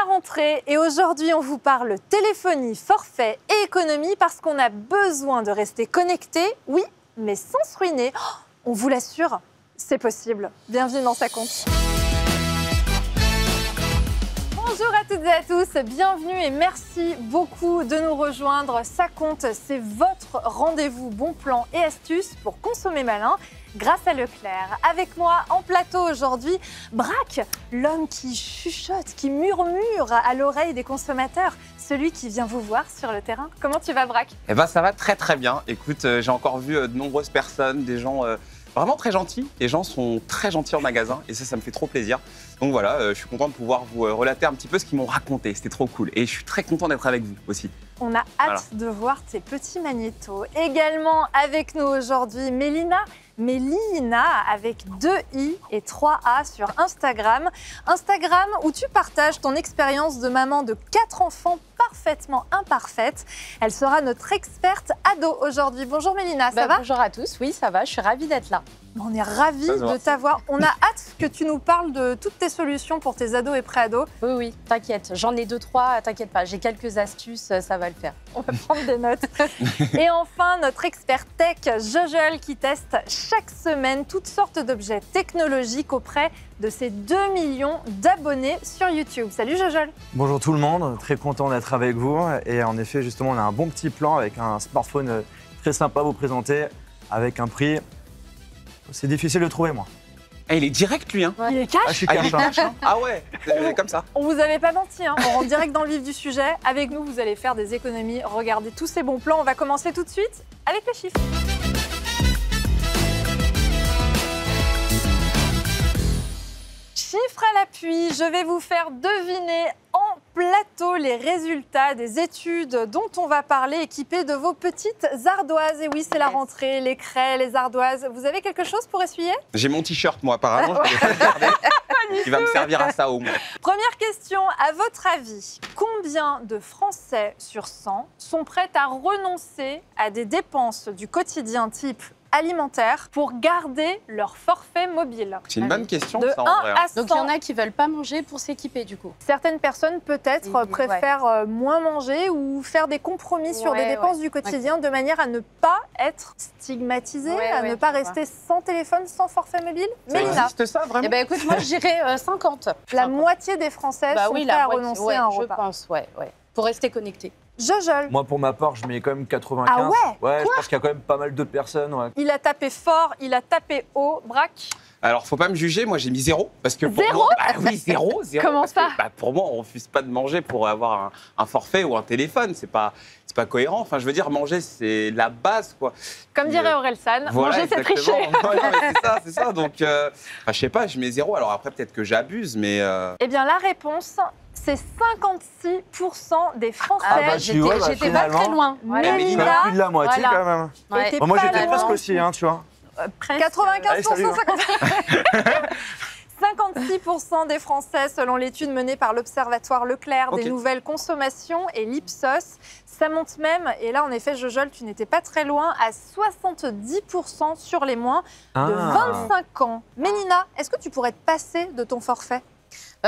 rentrée et aujourd'hui on vous parle téléphonie, forfait et économie parce qu'on a besoin de rester connecté, oui, mais sans se ruiner. Oh, on vous l'assure, c'est possible. Bienvenue dans Ça compte. Bonjour à toutes et à tous, bienvenue et merci beaucoup de nous rejoindre. Ça compte, c'est votre rendez-vous bon plan et astuces pour consommer malin grâce à Leclerc. Avec moi en plateau aujourd'hui, Braque, l'homme qui chuchote, qui murmure à l'oreille des consommateurs, celui qui vient vous voir sur le terrain. Comment tu vas, Braque ? Eh ben, ça va très très bien. Écoute, j'ai encore vu de nombreuses personnes, des gens vraiment très gentils. Les gens sont très gentils en magasin et ça me fait trop plaisir. Donc voilà, je suis content de pouvoir vous relater un petit peu ce qu'ils m'ont raconté. C'était trop cool. Et je suis très content d'être avec vous aussi. On a hâte de voir tes petits magnétos. Également avec nous aujourd'hui, Mélina avec 2 i et 3 a sur Instagram. Instagram où tu partages ton expérience de maman de 4 enfants parfaitement imparfaite. Elle sera notre experte ado aujourd'hui. Bonjour Mélina, ça va ? Bonjour à tous, oui ça va, je suis ravie d'être là. On est ravis de t'avoir. On a hâte que tu nous parles de toutes tes solutions pour tes ados et pré-ados. Oui, t'inquiète, j'en ai 2-3, t'inquiète pas, j'ai quelques astuces, ça va le faire. On va prendre des notes. Et enfin, notre expert tech, Jojol, qui teste chaque semaine toutes sortes d'objets technologiques auprès de ses 2 millions d'abonnés sur YouTube. Salut Jojol. Bonjour tout le monde, très content d'être avec vous. Et en effet, justement, on a un bon petit plan avec un smartphone très sympa à vous présenter, avec un prix. C'est difficile de trouver, moi. Eh, il est direct, lui, hein. Ouais. Il est cash. Ah, je suis Ah, il cash, est hein. cash, hein. Ah ouais, comme ça. On vous avait pas menti, hein. On rentre direct dans le vif du sujet. Avec nous, vous allez faire des économies. Regardez tous ces bons plans. On va commencer tout de suite avec les chiffres. Chiffres à l'appui, je vais vous faire deviner en plateau les résultats des études dont on va parler, équipées de vos petites ardoises. Et oui, c'est la rentrée, les craies, les ardoises. Vous avez quelque chose pour essuyer ? J'ai mon t-shirt, moi, apparemment. Je vais le garder. Il va me servir à ça au moins. Première question, à votre avis, combien de Français sur 100 sont prêts à renoncer à des dépenses du quotidien type alimentaire pour garder leur forfait mobile? C'est une bonne question, De ça, 1 en vrai. à 100. Donc il y en a qui veulent pas manger pour s'équiper du coup. Certaines personnes peut-être Ouais. préfèrent moins manger ou faire des compromis sur des dépenses du quotidien de manière à ne pas être stigmatisées, à ne pas rester sans téléphone, sans forfait mobile. Ça Mélina, existe, ça, vraiment? Eh ben écoute, moi je dirais 50. la moitié des Français sont prêts à renoncer à un je repas. pense, ouais. Pour rester connecté. Jojol, Moi, pour ma part, je mets quand même 95. Ah ouais ? Ouais, je pense qu'il y a quand même pas mal d'autres personnes. Ouais. il a tapé fort, il a tapé haut. Braque, Alors, faut pas me juger, moi j'ai mis 0. Parce que pour Zéro moi, bah oui, 0. Comment parce ça que, pour moi, on refuse pas de manger pour avoir un forfait ou un téléphone. C'est pas cohérent. Enfin, je veux dire, manger, c'est la base, quoi. comme dirait Orelsan, manger c'est tricher. Ouais, c'est ça. Donc, je sais pas, je mets 0. Alors après, peut-être que j'abuse, mais... Eh bien, la réponse, c'est 56% des Français. Ah bah, bah, j'étais ouais, bah, j'étais pas finalement. très loin. Voilà. Quand Mélina, même plus de la moitié, Voilà. quand même. Ouais. était Bon, moi, pas j'étais loin. presque aussi, hein, tu vois. Presque. 95%, Allez, salut. 56% des Français, selon l'étude menée par l'Observatoire Leclerc des Ok. nouvelles consommations et l'Ipsos. Ça monte même, et là en effet, Jojol, tu n'étais pas très loin, à 70% sur les moins de 25 ans. Mélina, est-ce que tu pourrais te passer de ton forfait ?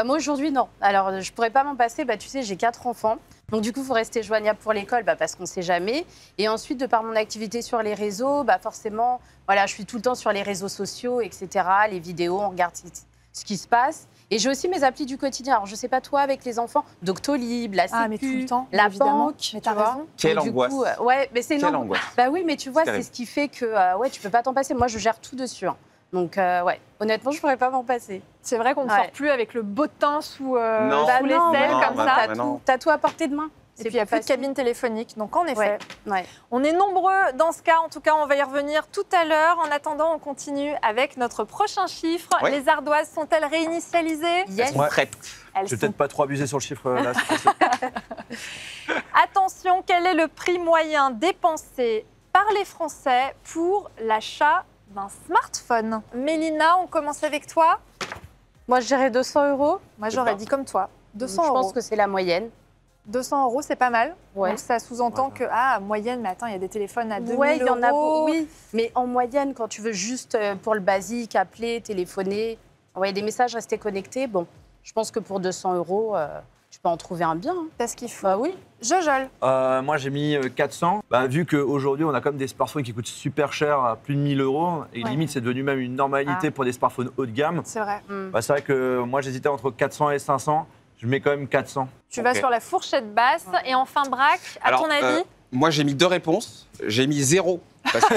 Moi aujourd'hui non. Alors je pourrais pas m'en passer, tu sais j'ai 4 enfants. Donc du coup il faut rester joignable pour l'école parce qu'on sait jamais. Et ensuite de par mon activité sur les réseaux, forcément voilà, je suis tout le temps sur les réseaux sociaux, etc. Les vidéos, on regarde ce qui se passe. Et j'ai aussi mes applis du quotidien. Alors je sais pas toi avec les enfants, Doctolib, la Sécu, mais tout le temps, la évidemment. banque, Mais tu t'as vois. raison. Quelle Donc, du angoisse. coup, ouais, mais c'est Quelle non. angoisse. Bah oui, mais tu vois, c'est terrible. ce qui fait que tu peux pas t'en passer. Moi je gère tout dessus. Hein. Donc ouais, honnêtement je pourrais pas m'en passer. C'est vrai qu'on ne Ouais. sort plus avec le beau teint sous Non. sous les non, selles non, comme bah, ça. bah, non. T'as tout à portée de main. Et puis il n'y a plus de cabine téléphonique. Donc en effet, Ouais. on est nombreux dans ce cas. En tout cas, on va y revenir tout à l'heure. En attendant, on continue avec notre prochain chiffre. Ouais. Les ardoises sont-elles réinitialisées ? Elles Yes. sont prêtes. Elles Je vais sont. peut-être pas trop abuser sur le chiffre là. cette fois-ci. Attention, quel est le prix moyen dépensé par les Français pour l'achat d'un smartphone ? Mélina, on commence avec toi. Moi, je dirais 200 €. Moi, C'est j'aurais pas- dit comme toi. 200 Je euros. pense que c'est la moyenne. 200 euros, c'est pas mal. Ouais. Donc ça sous-entend que, moyenne, mais attends, il y a des téléphones à 2000 Ouais, il y en a euros. beaucoup. Oui, mais en moyenne, quand tu veux juste pour le basique, appeler, téléphoner, envoyer des messages, rester connecté, bon, je pense que pour 200 €, Tu peux en trouver un bien. Hein. C'est ce qu'il faut. Bah oui. Jojol. Moi, j'ai mis 400. Bah, vu qu'aujourd'hui, on a quand même des smartphones qui coûtent super cher, à plus de 1000 €. Et Ouais. limite, c'est devenu même une normalité pour des smartphones haut de gamme. C'est vrai. Bah, c'est vrai que moi, j'hésitais entre 400 et 500. Je mets quand même 400. Tu vas Ok. sur la fourchette basse. Et enfin, Braque, à Alors, ton avis moi, j'ai mis 2 réponses. J'ai mis 0. Parce que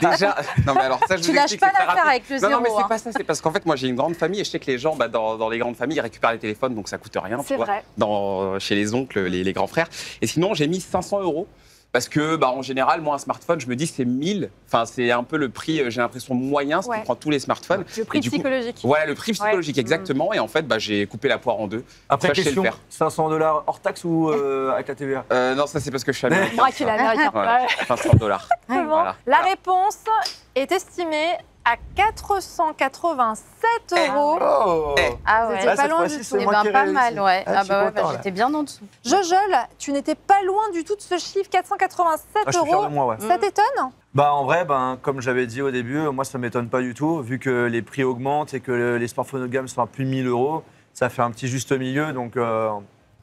déjà. Non, mais alors ça, je Tu vous lâches explique, pas c'est très l'affaire rapide. avec le Non, zéro. non, mais c'est hein. pas ça. C'est parce qu'en fait, moi, j'ai une grande famille et je sais que les gens, dans les grandes familles, ils récupèrent les téléphones, donc ça coûte rien. tu C'est vois, vrai. chez les oncles, les grands frères. Et sinon, j'ai mis 500 € parce que, en général, moi, un smartphone, je me dis c'est 1000. Enfin, c'est un peu le prix, j'ai l'impression, moyen, ce Ouais. qui prend tous les smartphones. Le prix Et du coup, psychologique. Voilà, le prix psychologique, exactement. Et en fait, j'ai coupé la poire en deux. Après, Ça, je sais question, le faire. 500 $ hors taxe ou avec la TVA? Non, ça, c'est parce que je suis américain. Braque, il est américain. Voilà, Ouais. 500 $. Exactement. Voilà. La réponse est estimée à 487 €. Oh Ah ouais. C'était Là, pas cette loin fois-ci, du c'est tout. Eh moi ben, qui pas réussis. mal, ouais. Ah, je suis content, là. J'étais bien en dessous. Jojol, tu n'étais pas loin du tout de ce chiffre, 487 Ah, je suis fier €. de moi, ouais. Ça t'étonne Bah en vrai, comme j'avais dit au début, moi ça m'étonne pas du tout, vu que les prix augmentent et que les smartphones haut de gamme sont à plus de 1000 €, ça fait un petit juste milieu, donc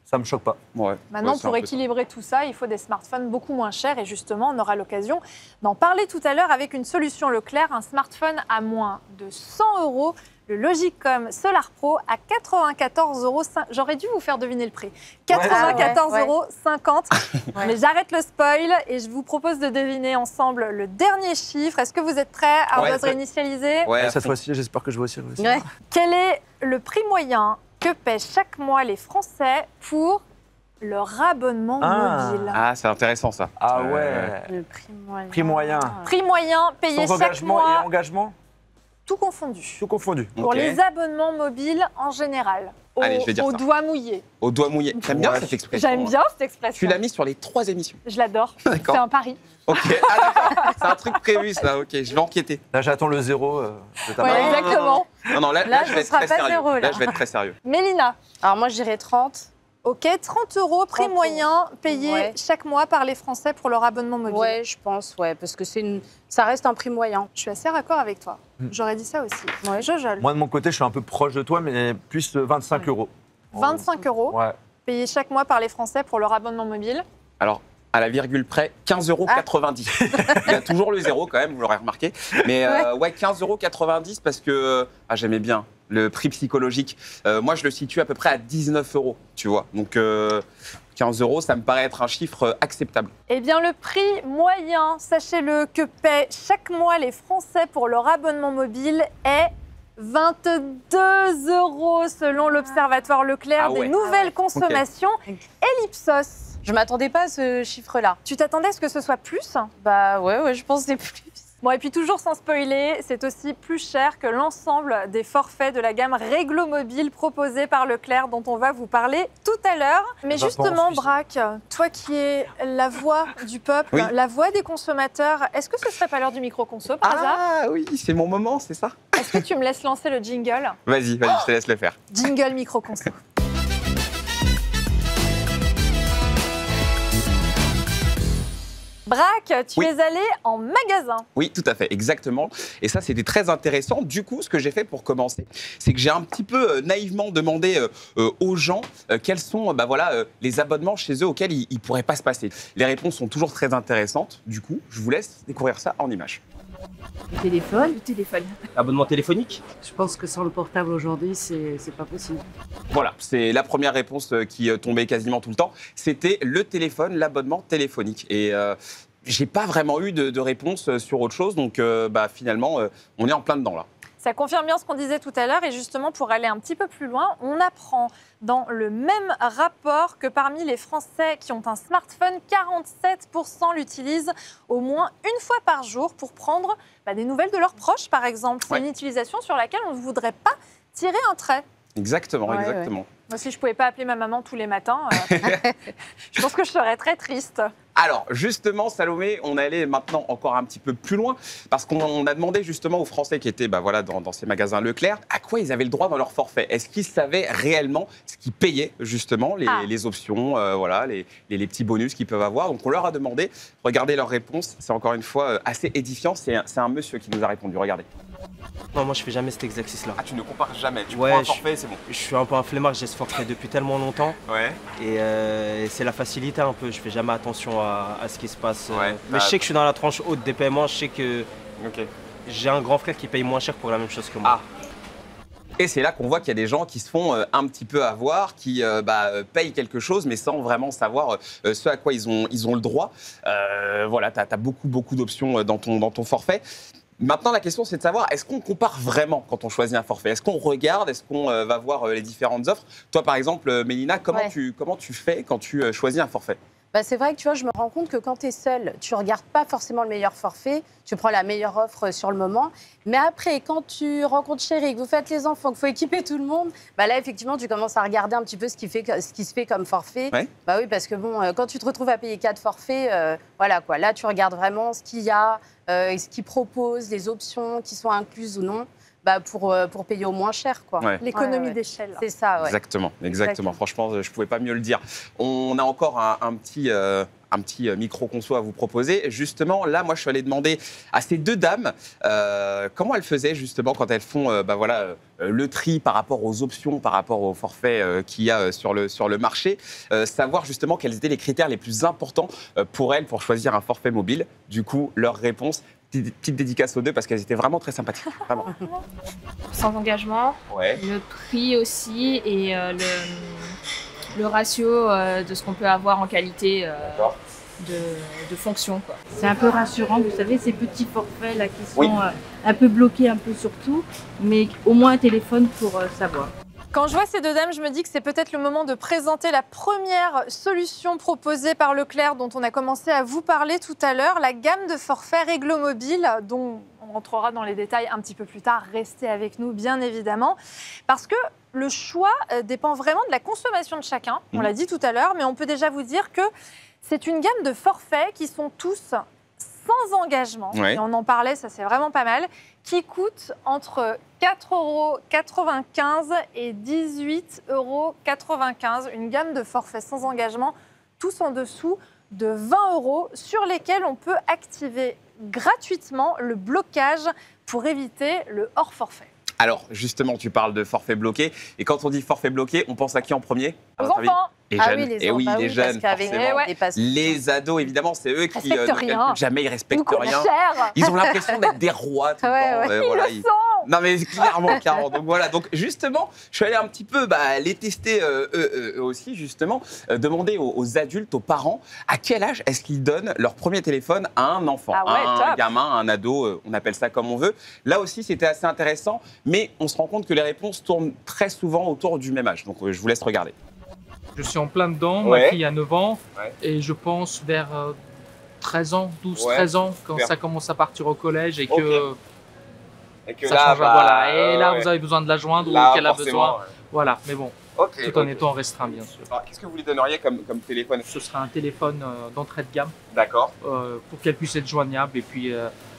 ça me choque pas. Ouais. Maintenant, Ouais, c'est pour un peu ça. équilibrer tout ça, il faut des smartphones beaucoup moins chers. Et justement, on aura l'occasion d'en parler tout à l'heure avec une solution Leclerc, un smartphone à moins de 100 €, le Logicom Solar Pro à 94 €. J'aurais dû vous faire deviner le prix. 94,50 €. Ouais. Mais j'arrête le spoil et je vous propose de deviner ensemble le dernier chiffre. Est-ce que vous êtes prêts à Ouais, buzz réinitialiser Ouais, Et cette fois-ci, j'espère que je vais aussi réussir. Ouais. Quel est le prix moyen que paient chaque mois les Français pour leur abonnement mobile Ah, c'est intéressant ça. Ah ouais. Le prix moyen. Prix moyen. Prix moyen payé Sans chaque engagement mois, et engagement, tout confondu. tout confondu. Pour Ok. les abonnements mobiles en général, au, Allez, je vais dire au ça. doigt mouillé. Au doigt mouillé. J'aime bien Ouais. cette expression. J'aime bien cette Tu expression. l'as mis sur les 3 émissions. Je l'adore. C'est D'accord. un pari. Ok. Ah, d'accord. C'est un truc prévu ça. Ok, je vais enquêter. Là, j'attends le 0 de ta Ouais, part. exactement. Non, là, Là, je ce vais être sera très pas sérieux. zéro, là. Je vais être très sérieux. Mélina, Alors moi, je dirais 30. ok, 30 € prix 30 €. moyen payé Ouais. chaque mois par les Français pour leur abonnement mobile. Ouais, je pense, ouais, parce que ça reste un prix moyen. Je suis assez raccord avec toi. J'aurais dit ça aussi. Ouais. Jojol, Moi, de mon côté, je suis un peu proche de toi, mais plus 25 €. 25 € Ouais. payés chaque mois par les Français pour leur abonnement mobile. Alors, à la virgule près, 15,90 €. Il y a toujours le 0 quand même, vous l'aurez remarqué. Mais ouais, 15,90 € parce que j'aimais bien le prix psychologique. Moi, je le situe à peu près à 19 €, tu vois. Donc, 15 €, ça me paraît être un chiffre acceptable. Eh bien, le prix moyen, sachez-le, que paient chaque mois les Français pour leur abonnement mobile est 22 € selon l'Observatoire Leclerc Ah ouais. des nouvelles consommations Ok. et l'Ipsos. Je m'attendais pas à ce chiffre-là. Tu t'attendais à ce que ce soit plus? Bah ouais, je pense que c'est plus. Bon, et puis toujours sans spoiler, c'est aussi plus cher que l'ensemble des forfaits de la gamme Réglo Mobile proposée par Leclerc, dont on va vous parler tout à l'heure. Mais va pas en justement, Suisse. Braque, toi qui es la voix du peuple, Oui. la voix des consommateurs, est-ce que ce serait pas l'heure du micro-conso par hasard? Ah oui, c'est mon moment, c'est ça. Est-ce que tu me laisses lancer le jingle? Vas-y, je te laisse le faire. Jingle micro-conso. Braque, tu Oui. es allé en magasin. Oui, tout à fait, exactement. Et ça, c'était très intéressant. Du coup, ce que j'ai fait pour commencer, c'est que j'ai un petit peu naïvement demandé aux gens quels sont les abonnements chez eux auxquels ils ne pourraient pas se passer. Les réponses sont toujours très intéressantes. Du coup, je vous laisse découvrir ça en images. Le téléphone. Abonnement téléphonique? Je pense que sans le portable aujourd'hui, c'est pas possible. Voilà, c'est la première réponse qui tombait quasiment tout le temps. C'était le téléphone, l'abonnement téléphonique. Et j'ai pas vraiment eu de réponse sur autre chose. Donc finalement, on est en plein dedans là. Ça confirme bien ce qu'on disait tout à l'heure et justement pour aller un petit peu plus loin, on apprend dans le même rapport que parmi les Français qui ont un smartphone, 47% l'utilisent au moins une fois par jour pour prendre des nouvelles de leurs proches par exemple. C'est Ouais. une utilisation sur laquelle on ne voudrait pas tirer un trait. Exactement, Ouais, exactement. Moi, si je ne pouvais pas appeler ma maman tous les matins, je pense que je serais très triste. Alors, justement, Salomé, on allait maintenant encore un petit peu plus loin parce qu'on a demandé justement aux Français qui étaient dans ces magasins Leclerc à quoi ils avaient le droit dans leur forfait. Est-ce qu'ils savaient réellement ce qu'ils payaient, justement, les options, les petits bonus qu'ils peuvent avoir. Donc, on leur a demandé. Regardez leur réponse. C'est encore une fois assez édifiant. C'est un monsieur qui nous a répondu. Regardez. Non, moi je fais jamais cet exercice-là. Ah, tu ne compares jamais. Tu Ouais, prends un forfait, c'est bon. Je suis un peu un flemmard, j'ai ce forfait depuis tellement longtemps. Ouais. Et c'est la facilité un peu, je fais jamais attention à ce qui se passe. Ouais, Mais je sais que je suis dans la tranche haute des paiements, je sais que Ok. j'ai un grand frère qui paye moins cher pour la même chose que moi. Ah. Et c'est là qu'on voit qu'il y a des gens qui se font un petit peu avoir, qui payent quelque chose, mais sans vraiment savoir ce à quoi ils ont le droit. Voilà, tu as beaucoup d'options dans ton forfait. Maintenant, la question, c'est de savoir, est-ce qu'on compare vraiment quand on choisit un forfait? Est-ce qu'on regarde? Est-ce qu'on va voir les différentes offres? Toi, par exemple, Mélina, comment tu fais quand tu choisis un forfait? Bah, c'est vrai que tu vois, je me rends compte que quand tu es seule, tu ne regardes pas forcément le meilleur forfait, tu prends la meilleure offre sur le moment. Mais après, quand tu rencontres chérie, que vous faites les enfants, qu'il faut équiper tout le monde, bah là, effectivement, tu commences à regarder un petit peu ce qui se fait comme forfait. Ouais. Bah oui, parce que bon, quand tu te retrouves à payer 4 forfaits, voilà quoi. Là, tu regardes vraiment ce qu'il y a, ce qu'ils proposent, les options qui sont incluses ou non. Bah pour payer au moins cher, quoi. Ouais. L'économie d'échelle. C'est ça, ouais. Exactement. Franchement, je ne pouvais pas mieux le dire. On a encore un petit micro-conso à vous proposer. Justement, là, moi, je suis allé demander à ces deux dames comment elles faisaient, justement, quand elles font le tri par rapport aux options, par rapport aux forfaits qu'il y a sur le marché. Savoir, justement, quels étaient les critères les plus importants pour elles pour choisir un forfait mobile. Du coup, leur réponse... Petite dédicace aux deux parce qu'elles étaient vraiment très sympathiques. Vraiment. Sans engagement, Ouais. le prix aussi et le ratio de ce qu'on peut avoir en qualité D'accord. de fonction, quoi. C'est un peu rassurant, vous savez, ces petits forfaits là qui sont Oui. un peu bloqués un peu sur tout, mais au moins un téléphone pour savoir. Quand je vois ces deux dames, je me dis que c'est peut-être le moment de présenter la première solution proposée par Leclerc dont on a commencé à vous parler tout à l'heure, la gamme de forfaits Réglo Mobile, dont on rentrera dans les détails un petit peu plus tard. Restez avec nous, bien évidemment, parce que le choix dépend vraiment de la consommation de chacun. On l'a dit tout à l'heure, mais on peut déjà vous dire que c'est une gamme de forfaits qui sont tous sans engagement, Ouais. et on en parlait, ça c'est vraiment pas mal, qui coûtent entre 4,95 € et 18,95 €. Une gamme de forfaits sans engagement, tous en dessous de 20 €, sur lesquels on peut activer gratuitement le blocage pour éviter le hors forfait. Alors, justement, tu parles de forfait bloqué. Et quand on dit forfait bloqué, on pense à qui en premier? À Aux votre avis? enfants. Les Ah jeunes. oui, les Et oui, enfants, les parce jeunes, qu'avec forcément. on dépasse. Les ados, évidemment, c'est eux qui Respectent ne rien. calculent jamais, ils Nous respectent coûte rien. cher. Ils ont l'impression d'être des rois tout le Ouais, temps. ouais. Voilà, Ils le ils- sont. Non, mais clairement. Donc voilà. Donc justement, je suis allé un petit peu les tester eux aussi, justement. Demander aux adultes, aux parents, à quel âge est-ce qu'ils donnent leur premier téléphone à un enfant, Ah ouais, à un top. gamin, à un ado, on appelle ça comme on veut. Là aussi, c'était assez intéressant, mais on se rend compte que les réponses tournent très souvent autour du même âge. Donc je vous laisse regarder. Je suis en plein dedans, Ouais. ma fille a 9 ans Ouais. et je pense vers 13 ans, 12, Ouais, 13 ans, quand super. ça commence à partir au collège et Ok. que Et que ça change. Voilà. Et là, ouais. vous avez besoin de la joindre Là, ou qu'elle a forcément, besoin. Voilà, mais bon, Ok. tout en étant restreint, bien sûr. Alors, qu'est-ce que vous lui donneriez comme téléphone? Ce sera un téléphone d'entrée de gamme D'accord. pour qu'elle puisse être joignable et puis,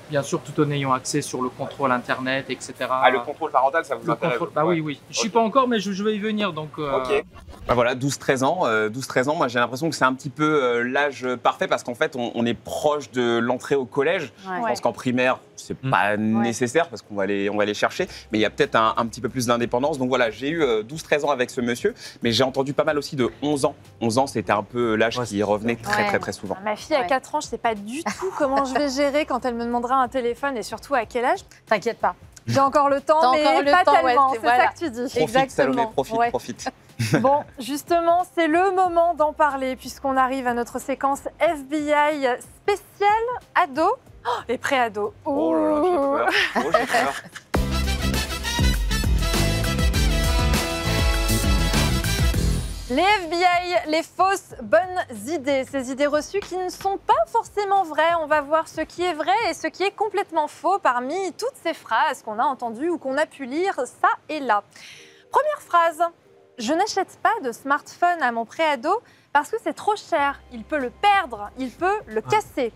bien sûr, tout en ayant accès sur le contrôle Internet, etc. Ah, le contrôle parental, ça vous Le intéresse? contrôle, bah Ouais. oui, oui. Je suis Ok. pas encore, mais je vais y venir, donc... Ok. Bah voilà, 12-13 ans. 12-13 ans, moi j'ai l'impression que c'est un petit peu l'âge parfait parce qu'en fait, on est proche de l'entrée au collège. Ouais. Je pense qu'en primaire, c'est pas nécessaire parce qu'on va aller chercher, mais il y a peut-être un petit peu plus d'indépendance. Donc voilà, j'ai eu 12-13 ans avec ce monsieur, mais j'ai entendu pas mal aussi de 11 ans. 11 ans, c'était un peu l'âge Ouais, qui c'est revenait très, Ouais. très, très souvent. Ma fille a Ouais. 4 ans, je ne sais pas du tout comment je vais gérer quand elle me demandera un téléphone et surtout à quel âge. T'inquiète pas. J'ai encore le temps, T'as mais encore le pas temps, ouais, tellement, c'est- c'est voilà. ça que tu dis. Profite, Exactement. Salomé, profite, Ouais. profite. Bon, justement, c'est le moment d'en parler puisqu'on arrive à notre séquence FBI spéciale ado et pré-ado. Oh là là, j'ai peur. Oh, j'ai peur. Les FBI, les fausses bonnes idées, ces idées reçues qui ne sont pas forcément vraies. On va voir ce qui est vrai et ce qui est complètement faux parmi toutes ces phrases qu'on a entendues ou qu'on a pu lire ça et là. Première phrase, je n'achète pas de smartphone à mon préado parce que c'est trop cher. Il peut le perdre, il peut le casser.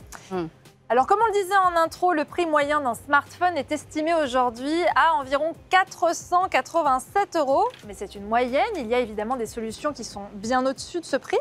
Alors, comme on le disait en intro, le prix moyen d'un smartphone est estimé aujourd'hui à environ 487 €. Mais c'est une moyenne. Il y a évidemment des solutions qui sont bien au-dessus de ce prix.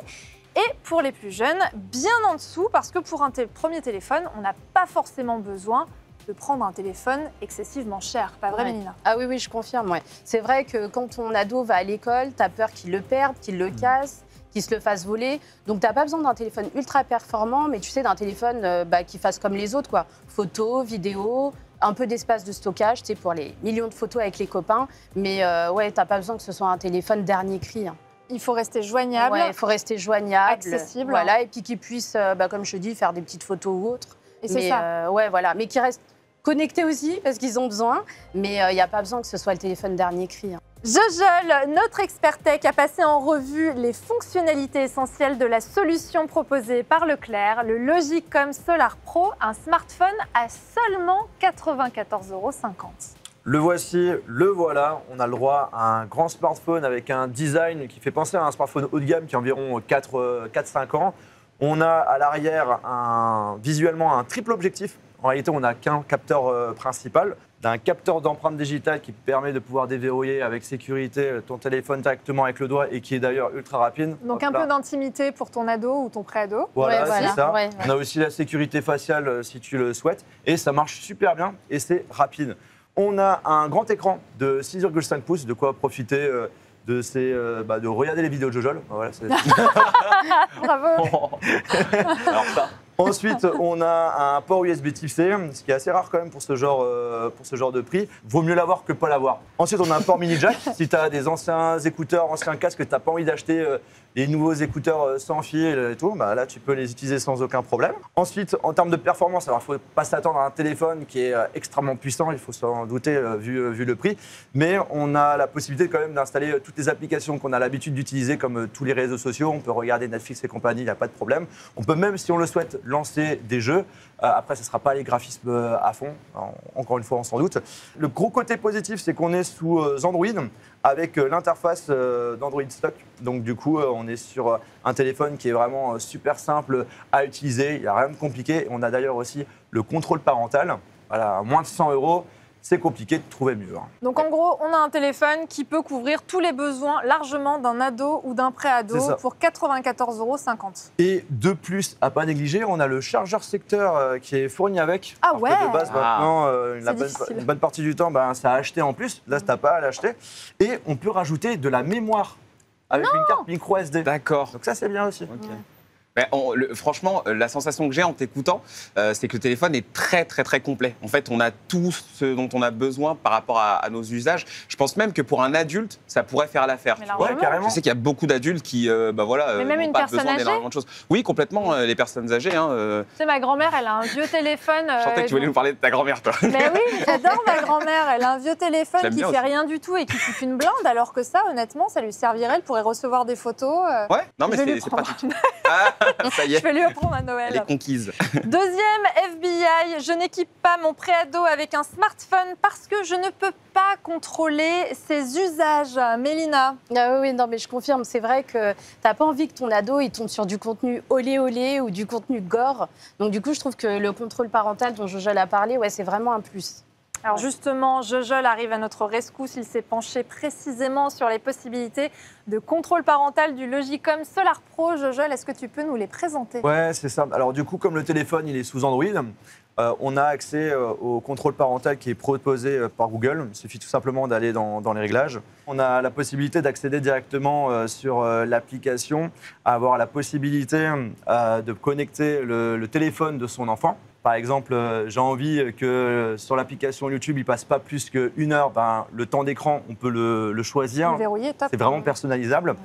Et pour les plus jeunes, bien en dessous, parce que pour un premier téléphone, on n'a pas forcément besoin de prendre un téléphone excessivement cher. Pas vrai, Ouais. Mélina? Ah oui, oui, je confirme. Ouais. C'est vrai que quand ton ado va à l'école, tu as peur qu'il le perde, qu'il le casse, qu'il se le fasse voler. Donc, tu n'as pas besoin d'un téléphone ultra performant, mais tu sais, d'un téléphone qui fasse comme les autres, quoi. Photos, vidéos, un peu d'espace de stockage, tu sais, pour les millions de photos avec les copains. Mais ouais, tu n'as pas besoin que ce soit un téléphone dernier cri. Hein. Il faut rester joignable. Ouais, il faut rester joignable. Accessible. Voilà, et puis qu'il puisse, comme je te dis, faire des petites photos ou autres. Et c'est ça. Ouais, voilà. Mais qui reste connectés aussi, parce qu'ils ont besoin. Mais il n'y a pas besoin que ce soit le téléphone dernier cri. Hein. Jojol, notre expert tech, a passé en revue les fonctionnalités essentielles de la solution proposée par Leclerc, le Logicom Solar Pro, un smartphone à seulement 94,50 €. Le voici, le voilà. On a le droit à un grand smartphone avec un design qui fait penser à un smartphone haut de gamme qui a environ 4-5 ans. On a à l'arrière visuellement un triple objectif. En réalité, on n'a qu'un capteur principal, d'un capteur d'empreinte digitale qui permet de pouvoir déverrouiller avec sécurité ton téléphone directement avec le doigt et qui est d'ailleurs ultra rapide. Donc Hop un là. peu d'intimité pour ton ado ou ton pré-ado. Voilà, Ouais, voilà. c'est ça. Ouais, ouais. On a aussi la sécurité faciale si tu le souhaites. Et ça marche super bien et c'est rapide. On a un grand écran de 6,5 pouces, de quoi profiter de regarder les vidéos de Jojol. Voilà, Bravo. Alors ça, Ensuite, on a un port USB Type C, ce qui est assez rare quand même pour ce genre de prix. Vaut mieux l'avoir que pas l'avoir. Ensuite, on a un port mini jack. Si tu as des anciens écouteurs, anciens casques, que tu n'as pas envie d'acheter les nouveaux écouteurs sans fil et tout, bah là, tu peux les utiliser sans aucun problème. Ensuite, en termes de performance, alors il ne faut pas s'attendre à un téléphone qui est extrêmement puissant, il faut s'en douter vu le prix. Mais on a la possibilité quand même d'installer toutes les applications qu'on a l'habitude d'utiliser, comme tous les réseaux sociaux. On peut regarder Netflix et compagnie, il n'y a pas de problème. On peut même, si on le souhaite, lancer des jeux. Après, ce ne sera pas les graphismes à fond, encore une fois, on s'en doute. Le gros côté positif, c'est qu'on est sous Android avec l'interface d'Android stock. Donc du coup, on est sur un téléphone qui est vraiment super simple à utiliser, il n'y a rien de compliqué. On a d'ailleurs aussi le contrôle parental. Voilà, à moins de 100 €, c'est compliqué de trouver mieux. Donc en gros, on a un téléphone qui peut couvrir tous les besoins largement d'un ado ou d'un pré-ado C'est ça. pour 94,50 €. Et de plus, à pas négliger, on a le chargeur secteur qui est fourni avec. Ah Alors que ouais. de base, Ah. maintenant, C'est difficile. une bonne partie du temps, c'est à acheter en plus. Là, tu n'as pas à l'acheter. Et on peut rajouter de la mémoire avec une carte micro SD. d'accord. Donc ça, c'est bien aussi. Mais franchement, la sensation que j'ai en t'écoutant, c'est que le téléphone est très très très complet. En fait, on a tout ce dont on a besoin par rapport à nos usages. Je pense même que pour un adulte, ça pourrait faire l'affaire. Mais tu vois. largement. carrément. Je sais qu'il y a beaucoup d'adultes qui, Mais même n'ont une pas personne besoin âgée d'énormément de choses. Oui, complètement. Les personnes âgées. Hein, Tu sais, ma grand-mère, elle a un vieux téléphone. je sentais que tu voulais nous parler de ta grand-mère, toi. Mais oui, j'adore ma grand-mère. Elle a un vieux téléphone J'aime qui bien fait aussi. rien du tout et qui coûte une blinde, alors que ça, honnêtement, ça lui servirait. Elle pourrait recevoir des photos. Ouais, non, mais Je vais lui c'est prendre. pratique. Ah, ça y Je est, vais lui apprendre à elle Noël. est conquise. Deuxième FBI, je n'équipe pas mon préado avec un smartphone parce que je ne peux pas contrôler ses usages. Mélina. Ah oui, non, mais je confirme, c'est vrai que t'as pas envie que ton ado il tombe sur du contenu olé olé ou du contenu gore. Donc du coup, je trouve que le contrôle parental dont Jojol a parlé, ouais, c'est vraiment un plus. Alors justement, Jojol arrive à notre rescousse. Il s'est penché précisément sur les possibilités de contrôle parental du Logicom Solar Pro. Jojol, est-ce que tu peux nous les présenter? Ouais, c'est ça. Alors du coup, comme le téléphone il est sous Android, on a accès au contrôle parental qui est proposé par Google. Il suffit tout simplement d'aller dans les réglages. On a la possibilité d'accéder directement sur l'application, à avoir la possibilité de connecter le téléphone de son enfant. Par exemple, j'ai envie que sur l'application YouTube, il passe pas plus qu'1 heure. Le temps d'écran, on peut le choisir. Verrouillé, top. C'est vraiment personnalisable.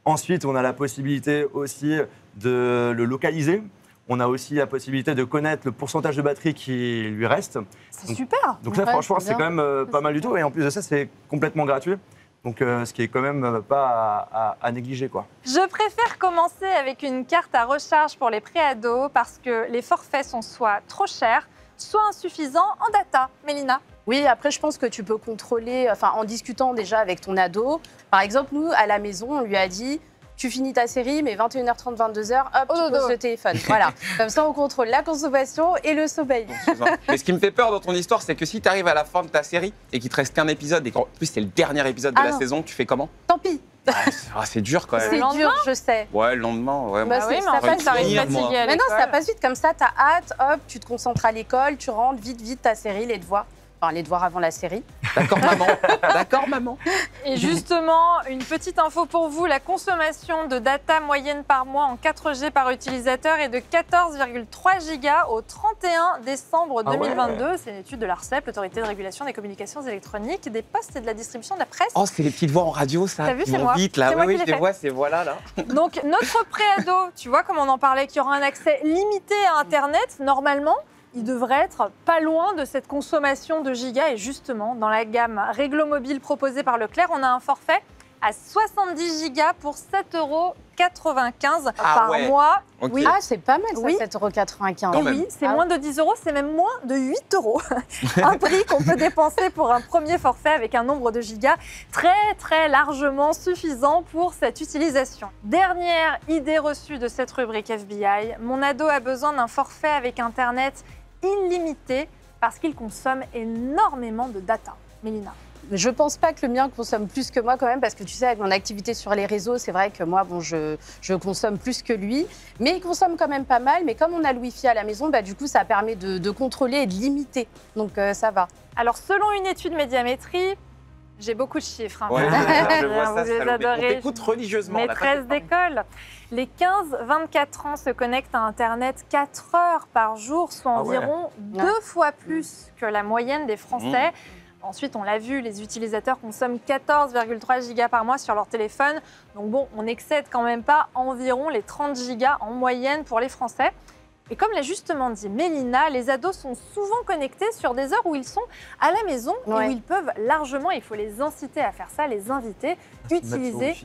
Ensuite, on a la possibilité aussi de le localiser. On a aussi la possibilité de connaître le pourcentage de batterie qui lui reste. C'est super. Donc là, Ouais, franchement, c'est c'est bien. quand même pas mal du tout. Et en plus de ça, c'est complètement gratuit. Donc, ce qui est quand même pas à négliger, quoi. Je préfère commencer avec une carte à recharge pour les préados parce que les forfaits sont soit trop chers, soit insuffisants en data. Mélina. Oui, après, je pense que tu peux contrôler, en discutant déjà avec ton ado. Par exemple, nous, à la maison, on lui a dit, tu finis ta série, mais 21h30, 22h, hop, Au tu dodo. poses le téléphone. Voilà. Comme ça, on contrôle la consommation et le sommeil. Mais ce qui me fait peur dans ton histoire, c'est que si tu arrives à la fin de ta série et qu'il te reste qu'un épisode et qu'en plus c'est le dernier épisode de Ah la non. saison, tu fais comment? Tant pis. C'est dur quand même. C'est lendemain dur, je sais. Ouais, le lendemain, ouais. Bah, Ah oui, mais ça en passe fait, t'arrives vite, fatigué moi. à Mais non, ça l'école. passe vite comme ça, t'as hâte, hop, tu te concentres à l'école, tu rentres vite ta série, les devoirs. Enfin, les devoirs avant la série. D'accord, maman. D'accord, maman. Et justement, une petite info pour vous, la consommation de data moyenne par mois en 4G par utilisateur est de 14,3 gigas au 31 décembre Ah ouais. 2022. C'est une étude de l'ARCEP, l'autorité de régulation des communications électroniques, des postes et de la distribution de la presse. Oh, c'est les petites voix en radio, ça. T'as vu, qui c'est vont moi. vite, là. C'est moi Oui, qui je l'ai les fait. vois, c'est voilà, là. Donc, notre préado, tu vois comme on en parlait, qui aura un accès limité à Internet, normalement, il devrait être pas loin de cette consommation de gigas. Et justement, dans la gamme Réglo Mobile proposée par Leclerc, on a un forfait à 70 gigas pour 7,95 € Ah par ouais. mois. Ok. Oui. Ah, c'est pas mal ça, Oui. 7,95 Et €. même. oui, c'est Ah moins de 10 €, c'est même moins de 8 €. Un prix qu'on peut dépenser pour un premier forfait avec un nombre de gigas très largement suffisant pour cette utilisation. Dernière idée reçue de cette rubrique FBI, mon ado a besoin d'un forfait avec Internet illimité parce qu'il consomme énormément de data. Mélina. Je pense pas que le mien consomme plus que moi quand même, parce que tu sais, avec mon activité sur les réseaux, c'est vrai que moi, bon, je consomme plus que lui. Mais il consomme quand même pas mal. Mais comme on a le Wi-Fi à la maison, bah, du coup, ça permet de contrôler et de limiter. Donc, ça va. Alors, selon une étude Médiamétrie, j'ai beaucoup de chiffres. Hein. Ouais, je vois Vous ça, les Salomé. On adorez. t'écoute religieusement. là, Maîtresse d'école. Les 15-24 ans se connectent à Internet 4 heures par jour, soit Ah ouais. environ 2 fois plus que la moyenne des Français. Ensuite, on l'a vu, les utilisateurs consomment 14,3 gigas par mois sur leur téléphone. Donc bon, on n'excède quand même pas environ les 30 gigas en moyenne pour les Français. Et comme l'a justement dit Mélina, les ados sont souvent connectés sur des heures où ils sont à la maison et Ouais. où ils peuvent largement, il faut les inciter à faire ça, les inviter, utiliser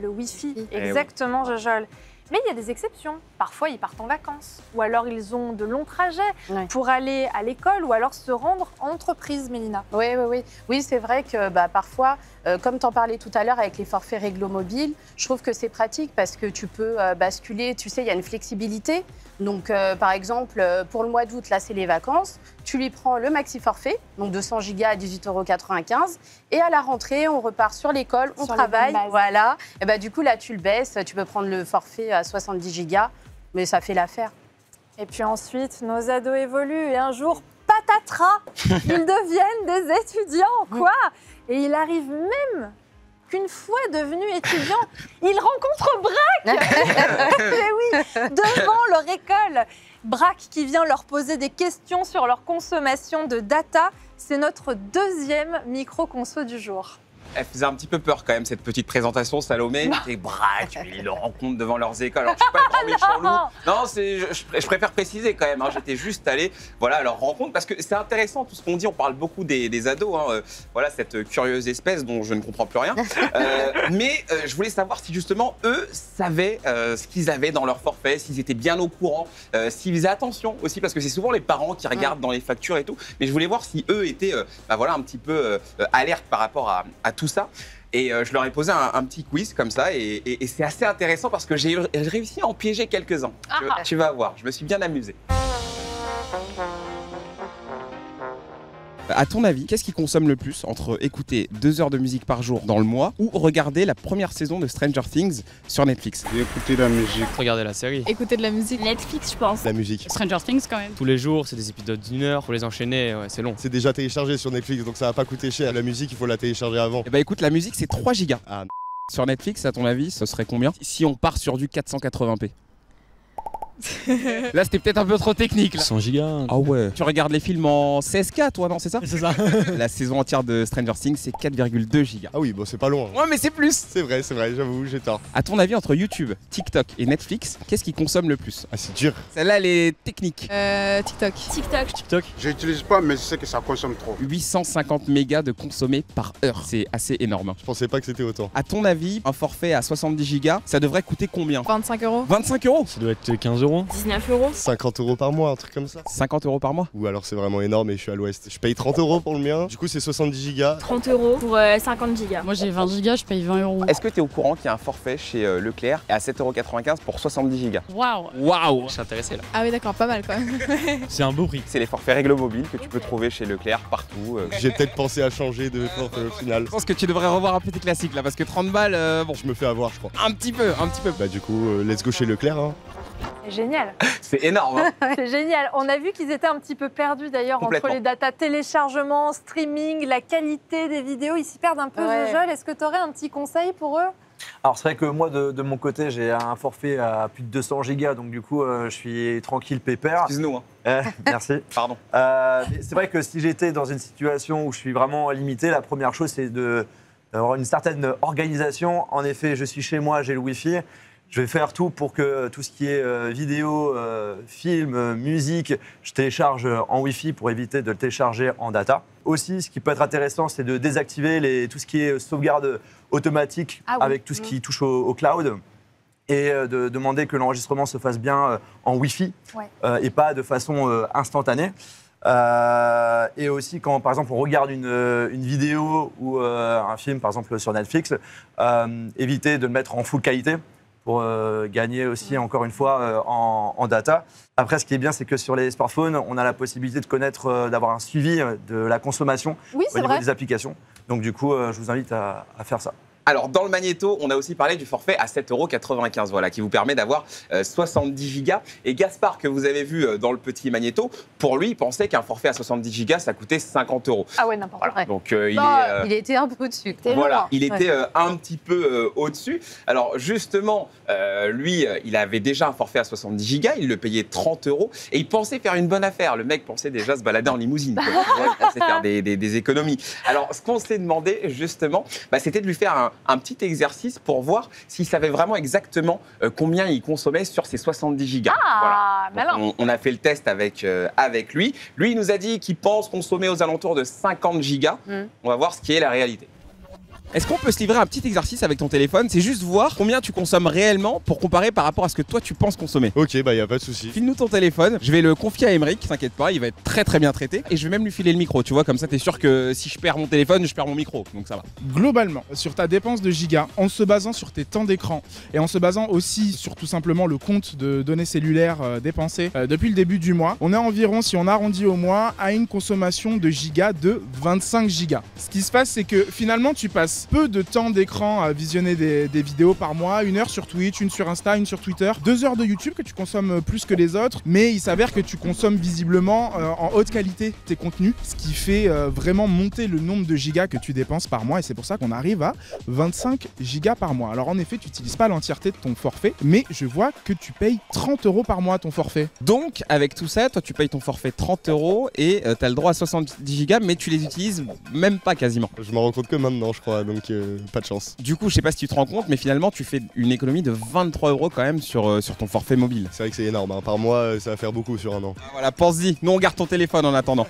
le Wi-Fi. oui. Exactement, Jojol. Mais il y a des exceptions. Parfois, ils partent en vacances. Ou alors, ils ont de longs trajets Ouais. pour aller à l'école ou alors se rendre en entreprise, Mélina. Oui, c'est vrai que parfois, comme tu en parlais tout à l'heure avec les forfaits Réglo Mobile, je trouve que c'est pratique parce que tu peux basculer, tu sais, il y a une flexibilité. Donc, par exemple, pour le mois d'août, là, c'est les vacances. Tu lui prends le maxi forfait, donc de 100 gigas à 18,95 €. Et à la rentrée, on repart sur l'école, on Sur les travaille. mêmes bases. Voilà. Et du coup, là, tu le baisses. Tu peux prendre le forfait à 70 gigas, mais ça fait l'affaire. Et puis ensuite, nos ados évoluent et un jour, patatras, ils deviennent des étudiants, quoi. Et il arrive même qu'une fois devenu étudiant, il rencontre Braque. Mais oui, devant leur école. Braque qui vient leur poser des questions sur leur consommation de data. C'est notre deuxième micro-conso du jour. Elle faisait un petit peu peur quand même, cette petite présentation, Salomé. C'est Braque, ils le rencontrent devant leurs écoles. Alors, je suis pas le grand méchant loup. Non, je préfère préciser quand même. Hein, j'étais juste allé à leur rencontre parce que c'est intéressant tout ce qu'on dit. On parle beaucoup des ados. Hein, voilà, cette curieuse espèce dont je ne comprends plus rien. Mais je voulais savoir si justement, eux savaient ce qu'ils avaient dans leur forfait, s'ils étaient bien au courant, s'ils faisaient attention aussi, parce que c'est souvent les parents qui regardent dans les factures et tout. Mais je voulais voir si eux étaient un petit peu alertes par rapport à tout ça. Et je leur ai posé un petit quiz comme ça et c'est assez intéressant parce que j'ai réussi à en piéger quelques-uns. Tu vas voir, je me suis bien amusé. À ton avis, qu'est-ce qui consomme le plus entre écouter 2 heures de musique par jour dans le mois ou regarder la première saison de Stranger Things sur Netflix? Écouter la musique. Regarder la série. Écouter de la musique. Netflix, je pense. La musique. Stranger Things, quand même. Tous les jours, c'est des épisodes d'1 heure, faut les enchaîner, ouais, c'est long. C'est déjà téléchargé sur Netflix, donc ça va pas coûter cher. La musique, il faut la télécharger avant. Eh bah écoute, la musique c'est 3 gigas. Ah, Sur Netflix, à ton avis, ce serait combien si on part sur du 480p? Là, c'était peut-être un peu trop technique. Là. 100 gigas. Ah ouais. Tu regardes les films en 16K, toi, non, c'est ça? C'est ça. La saison entière de Stranger Things, c'est 4,2 gigas. Ah oui, bon, c'est pas loin. Ouais, mais c'est plus. C'est vrai, j'avoue, j'ai tort. À ton avis, entre YouTube, TikTok et Netflix, qu'est-ce qui consomme le plus? Ah, c'est dur. Celle-là, elle est technique. TikTok. TikTok. J'utilise pas, mais je sais que ça consomme trop. 850 mégas de consommés par heure. C'est assez énorme. Je pensais pas que c'était autant. À ton avis, un forfait à 70 gigas, ça devrait coûter combien? 25 €. 25 €. Ça doit être 15 € euros. 19 euros. 50 euros par mois, un truc comme ça. 50 euros par mois? Ou alors c'est vraiment énorme et je suis à l'ouest. Je paye 30 euros pour le mien. Du coup, c'est 70 gigas. 30 euros pour 50 gigas. Moi j'ai 20 gigas, je paye 20 euros. Est-ce que tu es au courant qu'il y a un forfait chez Leclerc à 7,95 € pour 70 gigas? Waouh. Waouh, je suis intéressé là. Ah oui, d'accord, pas mal quand même. C'est un beau prix. C'est les forfaits Réglo Mobile que tu peux trouver chez Leclerc partout. J'ai peut-être pensé à changer de forfait au final. Je pense que tu devrais revoir un peu tes classiques là parce que 30 balles, bon. Je me fais avoir, je crois. Un petit peu. Bah du coup, let's go chez Leclerc. Hein. C'est génial. C'est énorme. Hein. C'est génial. On a vu qu'ils étaient un petit peu perdus d'ailleurs entre les datas téléchargement, streaming, la qualité des vidéos. Ils s'y perdent un peu, Jojol. Est-ce que tu aurais un petit conseil pour eux? Alors c'est vrai que moi de mon côté j'ai un forfait à plus de 200 gigas donc du coup je suis tranquille pépère. Excuse-nous. Hein. Merci. Pardon. C'est vrai que si j'étais dans une situation où je suis vraiment limité, la première chose c'est d'avoir une certaine organisation. En effet, je suis chez moi, j'ai le Wi-Fi. Je vais faire tout pour que tout ce qui est vidéo, film, musique, je télécharge en Wi-Fi pour éviter de le télécharger en data. Aussi, ce qui peut être intéressant, c'est de désactiver tout ce qui est sauvegarde automatique avec tout ce qui touche au cloud et de demander que l'enregistrement se fasse bien en Wi-Fi et pas de façon instantanée. Et aussi quand par exemple on regarde une vidéo ou un film par exemple sur Netflix, éviter de le mettre en full qualité pour gagner aussi encore une fois en data. Après ce qui est bien c'est que sur les smartphones on a la possibilité de connaître, d'avoir un suivi de la consommation au niveau des applications. Donc du coup je vous invite à faire ça. Alors, dans le magnéto, on a aussi parlé du forfait à 7,95 €, voilà, qui vous permet d'avoir 70 gigas. Et Gaspard, que vous avez vu dans le petit magnéto, pour lui, il pensait qu'un forfait à 70 gigas, ça coûtait 50 €. Ah ouais, n'importe quoi. Donc, il était un peu au-dessus. Voilà, il était un petit peu au-dessus. Alors, justement, lui, il avait déjà un forfait à 70 gigas, il le payait 30 € et il pensait faire une bonne affaire. Le mec pensait déjà se balader en limousine, quoi. Il pensait faire des économies. Alors, ce qu'on s'est demandé, justement, c'était de lui faire un petit exercice pour voir s'il savait vraiment exactement combien il consommait sur ses 70 gigas. Voilà. On a fait le test avec lui. Lui, il nous a dit qu'il pense consommer aux alentours de 50 gigas. On va voir ce qui est la réalité. Est-ce qu'on peut se livrer un petit exercice avec ton téléphone? C'est juste voir combien tu consommes réellement pour comparer par rapport à ce que toi tu penses consommer. Ok, bah y a pas de souci. File-nous ton téléphone, je vais le confier à Aymeric, t'inquiète pas, il va être très très bien traité. Et je vais même lui filer le micro, tu vois, comme ça t'es sûr que si je perds mon téléphone, je perds mon micro, donc ça va. Globalement, sur ta dépense de gigas, en se basant sur tes temps d'écran et en se basant aussi sur tout simplement le compte de données cellulaires dépensées depuis le début du mois, on est environ, si on arrondit au mois, à une consommation de gigas de 25 gigas. Ce qui se passe, c'est que finalement tu passes peu de temps d'écran à visionner des vidéos par mois, 1 heure sur Twitch, 1 sur Insta, 1 sur Twitter, 2 heures de YouTube que tu consommes plus que les autres, mais il s'avère que tu consommes visiblement en haute qualité tes contenus, ce qui fait vraiment monter le nombre de gigas que tu dépenses par mois et c'est pour ça qu'on arrive à 25 gigas par mois. Alors en effet, tu n'utilises pas l'entièreté de ton forfait, mais je vois que tu payes 30 € par mois ton forfait. Donc avec tout ça, toi tu payes ton forfait 30 € et tu as le droit à 70 gigas, mais tu les utilises même pas quasiment. Je m'en rends compte que maintenant je crois, donc pas de chance. Du coup, je sais pas si tu te rends compte, mais finalement, tu fais une économie de 23 € quand même sur ton forfait mobile. C'est vrai que c'est énorme, hein. Par mois, ça va faire beaucoup sur un an. Ah, voilà, pense-y. Nous, on garde ton téléphone en attendant.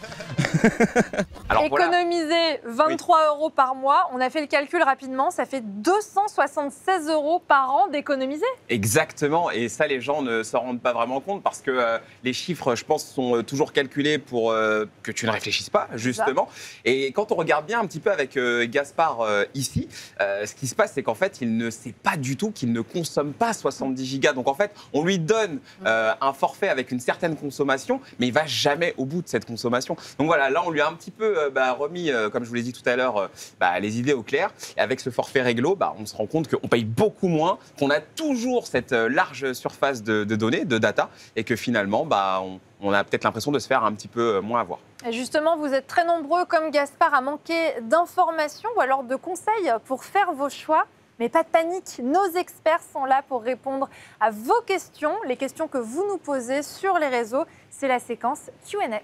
Alors, économiser 23 € par mois, on a fait le calcul rapidement, ça fait 276 € par an d'économiser. Exactement, et ça, les gens ne s'en rendent pas vraiment compte parce que les chiffres, je pense, sont toujours calculés pour que tu ne réfléchisses pas, justement. Et quand on regarde bien un petit peu avec Gaspard ici, ce qui se passe, c'est qu'en fait, il ne sait pas du tout qu'il ne consomme pas 70 gigas. Donc en fait, on lui donne un forfait avec une certaine consommation, mais il va jamais au bout de cette consommation. Donc voilà, là, on lui a un petit peu remis, comme je vous l'ai dit tout à l'heure, les idées au clair. Et avec ce forfait réglo, on se rend compte qu'on paye beaucoup moins, qu'on a toujours cette large surface de données, de data, et que finalement, on a peut-être l'impression de se faire un petit peu moins avoir. Et justement, vous êtes très nombreux, comme Gaspard, à manquer d'informations ou alors de conseils pour faire vos choix. Mais pas de panique, nos experts sont là pour répondre à vos questions, les questions que vous nous posez sur les réseaux. C'est la séquence Q&A.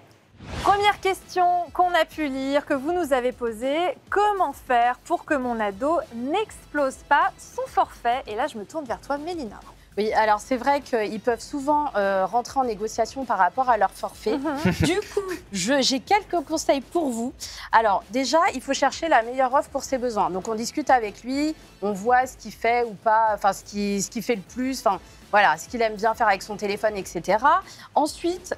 Première question qu'on a pu lire, que vous nous avez posée. Comment faire pour que mon ado n'explose pas son forfait? Et là, je me tourne vers toi, Mélina. Oui, alors c'est vrai qu'ils peuvent souvent rentrer en négociation par rapport à leur forfait. Du coup, j'ai quelques conseils pour vous. Alors déjà, il faut chercher la meilleure offre pour ses besoins. Donc on discute avec lui, on voit ce qu'il fait ou pas, enfin ce qui fait le plus, enfin voilà, ce qu'il aime bien faire avec son téléphone, etc. Ensuite,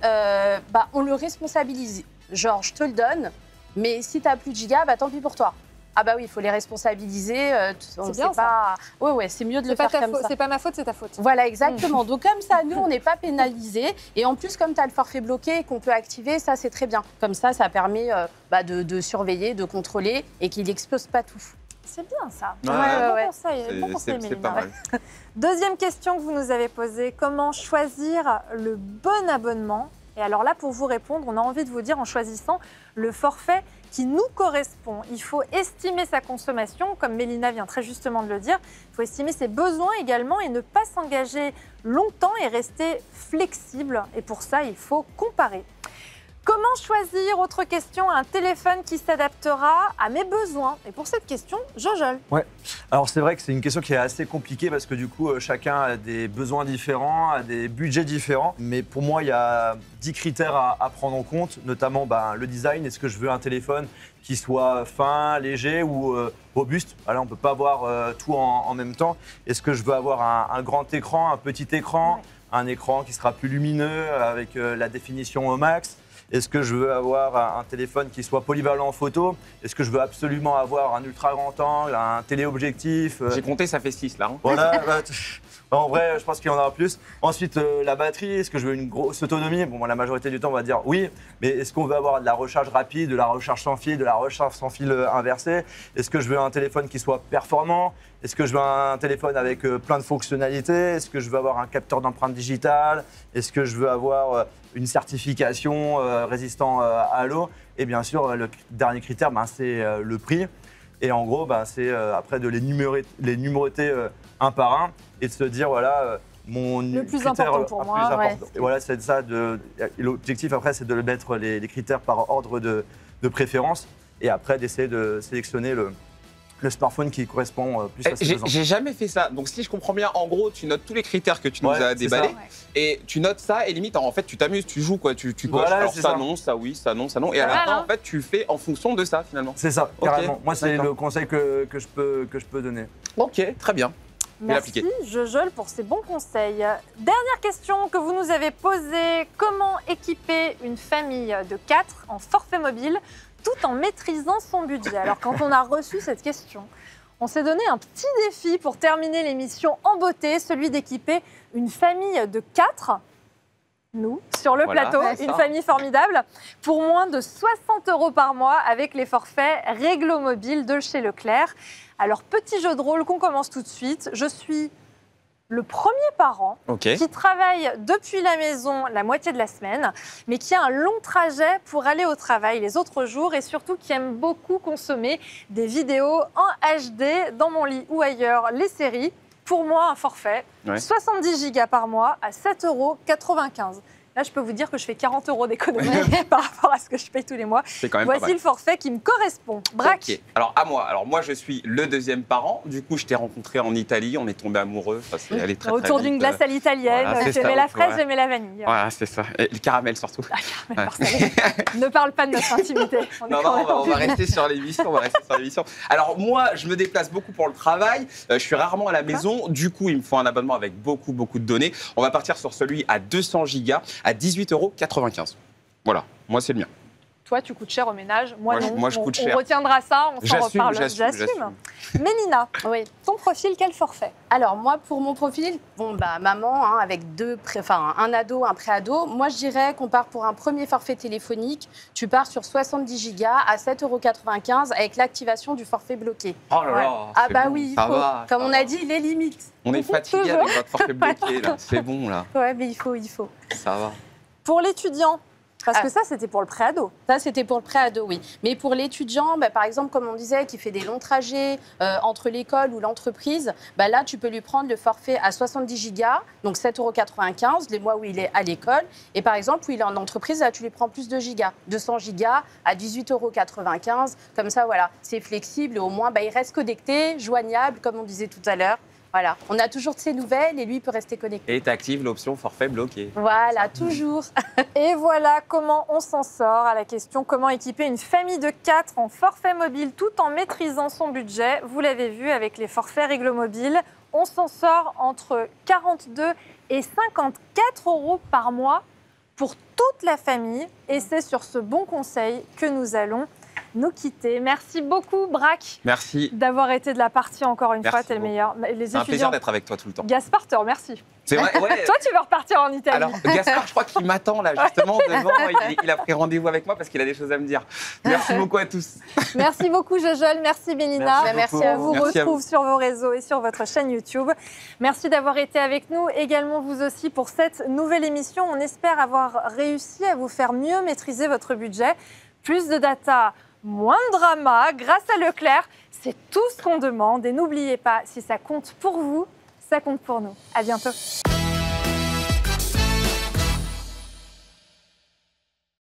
on le responsabilise. Genre, je te le donne, mais si tu n'as plus de gigas, tant pis pour toi. Ah bah oui, il faut les responsabiliser. C'est bien ça. Ouais, c'est mieux de le faire comme ça. C'est pas ma faute, c'est ta faute. Voilà, exactement. Donc comme ça, nous, on n'est pas pénalisés. Et en plus, comme tu as le forfait bloqué et qu'on peut activer, ça, c'est très bien. Comme ça permet de surveiller, de contrôler et qu'il n'explose pas tout. C'est bien ça. Ouais. Bon conseil, c'est pas mal. Deuxième question que vous nous avez posée, comment choisir le bon abonnement? Et alors là, pour vous répondre, on a envie de vous dire en choisissant le forfait qui nous correspond. Il faut estimer sa consommation, comme Mélina vient très justement de le dire. Il faut estimer ses besoins également et ne pas s'engager longtemps et rester flexible. Et pour ça, il faut comparer. Comment choisir, autre question, un téléphone qui s'adaptera à mes besoins? Et pour cette question, Jojol. Ouais, alors c'est vrai que c'est une question qui est assez compliquée parce que du coup, chacun a des besoins différents, a des budgets différents. Mais pour moi, il y a 10 critères à prendre en compte, notamment le design. Est-ce que je veux un téléphone qui soit fin, léger ou robuste? Voilà, on ne peut pas avoir tout en même temps. Est-ce que je veux avoir un grand écran, un petit écran, un écran qui sera plus lumineux avec la définition au max? Est-ce que je veux avoir un téléphone qui soit polyvalent en photo? Est-ce que je veux absolument avoir un ultra grand angle, un téléobjectif? J'ai compté, ça fait 6 là. Hein. Voilà. En vrai, je pense qu'il y en aura plus. Ensuite, la batterie, est-ce que je veux une grosse autonomie? Bon, la majorité du temps, on va dire oui. Mais est-ce qu'on veut avoir de la recharge rapide, de la recharge sans fil, de la recharge sans fil inversée? Est-ce que je veux un téléphone qui soit performant? Est-ce que je veux un téléphone avec plein de fonctionnalités? Est-ce que je veux avoir un capteur d'empreinte digitale? Est-ce que je veux avoir une certification résistant à l'eau? Et bien sûr, le dernier critère, c'est le prix. Et en gros, c'est après de les numéroter un par un et de se dire, voilà, le plus important pour moi. Et voilà, c'est ça. L'objectif, après, c'est de mettre les critères par ordre de préférence et après d'essayer de sélectionner le smartphone qui correspond plus à ses besoins. J'ai jamais fait ça. Donc, si je comprends bien, en gros, tu notes tous les critères que tu nous as déballés et tu notes ça et limite, en fait, tu t'amuses, tu joues, quoi. Tu coches. Voilà, alors, ça non, ça oui, ça non, ça non. Et à la fin, en fait, tu fais en fonction de ça, finalement. C'est ça, carrément. Moi, c'est le conseil que je peux donner. Ok, très bien. Merci Jojol pour ces bons conseils. Dernière question que vous nous avez posée. Comment équiper une famille de 4 en forfait mobile tout en maîtrisant son budget? Alors quand on a reçu cette question, on s'est donné un petit défi pour terminer l'émission en beauté, celui d'équiper une famille de 4, nous, sur le plateau, une famille formidable, pour moins de 60 € par mois avec les forfaits Réglo Mobile de chez Leclerc. Alors, petit jeu de rôle qu'on commence tout de suite. Je suis le premier parent qui travaille depuis la maison la moitié de la semaine, mais qui a un long trajet pour aller au travail les autres jours et surtout qui aime beaucoup consommer des vidéos en HD dans mon lit ou ailleurs, les séries. Pour moi, un forfait, 70 gigas par mois à 7,95 €. Là, je peux vous dire que je fais 40 € d'économie par rapport à ce que je paye tous les mois. C'est quand même Voici le forfait qui me correspond. Braque. Okay. Alors, à moi. Alors, moi, je suis le deuxième parent. Du coup, je t'ai rencontré en Italie. On est tombés amoureux. Enfin, c'est allé très, autour d'une glace à l'italienne. Voilà, j'aimais la fraise, j'aimais la vanille. Voilà, c'est ça. Et le caramel, surtout. Ne parle pas de notre intimité. On va rester sur l'émission. Alors, moi, je me déplace beaucoup pour le travail. Je suis rarement à la maison. Du coup, il me faut un abonnement avec beaucoup de données. On va partir sur celui à 200 gigas. À 18,95 €. Voilà, moi c'est le mien. Toi, tu coûtes cher au ménage, moi non. Moi, je coûte cher. On retiendra ça, on s'en reparle. J'assume. Mélina, ton profil, quel forfait? Alors moi, pour mon profil, maman, avec un ado, un pré-ado, moi je dirais qu'on part pour un premier forfait téléphonique. Tu pars sur 70 gigas à 7,95 € avec l'activation du forfait bloqué. Oh là là, ah bah bon, oui, il faut. Comme on a dit, les limites. On est fatigué avec votre forfait bloqué, là. C'est bon, là. Ouais, mais il faut. Ça va. Pour l'étudiant, parce que ça, c'était pour le pré-ado. Ça, c'était pour le pré-ado, oui. Mais pour l'étudiant, par exemple, comme on disait, qui fait des longs trajets entre l'école ou l'entreprise, là, tu peux lui prendre le forfait à 70 gigas, donc 7,95 € les mois où il est à l'école. Et par exemple, où il est en entreprise, là, tu lui prends plus de gigas. 200 gigas à 18,95 €. Comme ça, voilà, c'est flexible et au moins, il reste connecté, joignable, comme on disait tout à l'heure. Voilà, on a toujours de ses nouvelles et lui il peut rester connecté. Et tu actives l'option forfait bloqué. Voilà, toujours. Et voilà comment on s'en sort à la question comment équiper une famille de 4 en forfait mobile tout en maîtrisant son budget. Vous l'avez vu avec les forfaits Réglo Mobile, on s'en sort entre 42 et 54 € par mois pour toute la famille. Et c'est sur ce bon conseil que nous allons nous quitter. Merci beaucoup, Braque. Merci. D'avoir été de la partie encore une fois. T'es le meilleur. C'est un plaisir d'être avec toi tout le temps. Gaspard te remercie. C'est vrai, ouais. Toi, tu veux repartir en Italie. Alors, Gaspard, je crois qu'il m'attend là, justement, devant. Il a pris rendez-vous avec moi parce qu'il a des choses à me dire. Merci beaucoup à tous. Merci beaucoup, Jojol. Merci, Mélina. Merci à vous. On vous retrouve sur vos réseaux et sur votre chaîne YouTube. Merci d'avoir été avec nous. Également, vous aussi, pour cette nouvelle émission. On espère avoir réussi à vous faire mieux maîtriser votre budget. Plus de data, moins de drama. Grâce à Leclerc, c'est tout ce qu'on demande. Et n'oubliez pas, si ça compte pour vous, ça compte pour nous. À bientôt.